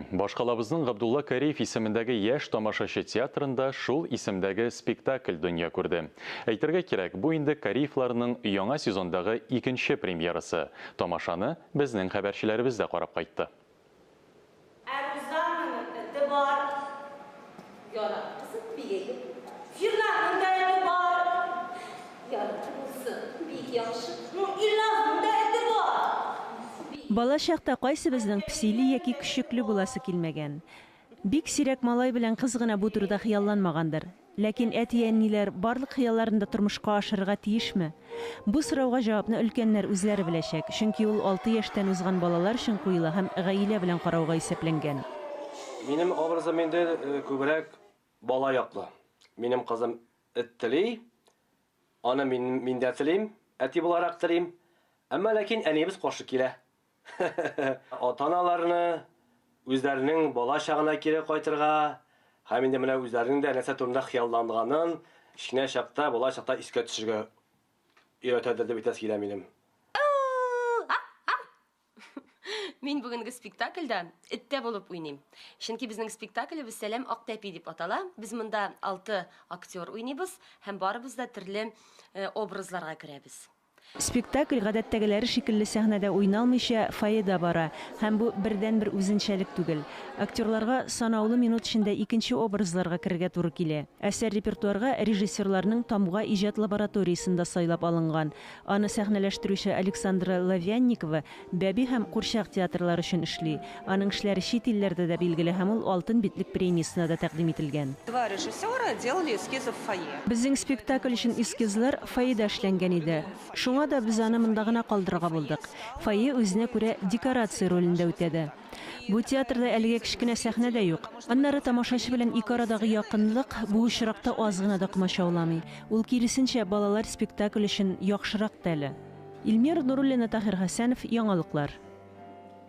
Башкалабызның Габдулла Кариев исемендәге яшь тамашачы театрында шул исемдәге спектакль дөнья күрде. Әйтергә кирәк, бу инде Кариевларның яңа сезондагы икенче премьерасы. Тамашаны безнең хәбәрчеләребез дә карап кайтты. Бала чакта кайсы безнең псили яки күчекле буласы килмәгән. Бик сирәк малай белән кыз гына бу турыда хыялланмагандыр. Ләкин әти-әниләр барлык хыялларында тормышка ашырга тиешме? Бу сорауга җавапны өлкәннәр үзләре беләчәк, чөнки ул 6 яшьтән узган балалар өчен куела һәм гаилә белән карауга исәпләнгән. Минем образым инде күбрәк бала яклы. Минем кызым эттели, аны мин дә телим, әти буларак телим. Әмма ләкин әнибез каршы килә. Ата-аналарны үзләренең бала чагына кире кайтырга, һәм инде менә үзләренең дә нәрсә турында хыялланганын кичкенә чакта, бала чакта искә төшергә өйрәтәдер дип әйтәс килә минем. Мин бүгенге спектакльдә эттә булып уйныйм. Чөнки безнең спектаклебез Сәлам Актәпи дип атала. Біз монда 6 актер уйныйбыз һәм барыбыз да төрле образларга керәбез. Спектакль гадәттәгеләре шикелле сәхнәдә уйналмыйча фойеда бара, һәм бу бердән-бер үзенчәлек түгел. Актерларга санаулы минут эчендә икенче образларга керергә туры килә. Әсәр репертуарга режиссерларның Тамга иҗат лабораториясендә сайлап алынган. Аны сәхнәләштерүче Александра Лавянникова Бәби һәм Курчак театрлары өчен эшли. Аның эшләре чит илләрдә дә билгеле һәм ул алтын битлек премиясына да тәкъдим ителгән. Два режиссера делали эскизы в фойе. Безнең спектакль өчен эскизлар фойеда эшләнгән иде. Шуңа да без аны монда гына калдырырга булдык. Фойе үзенә күрә декорация ролендә үтәде. Бу театрда әлегә кичкенә сәхнә дә юк. Аннары тамашачы белән ике арадагы якынлык бу очракта аз гына да комачауламый. Ул киресенчә балалар спектакль өчен яхшырак тәле. Илмир Нуруллина, Тахир Хәсәнов, Яңалыклар.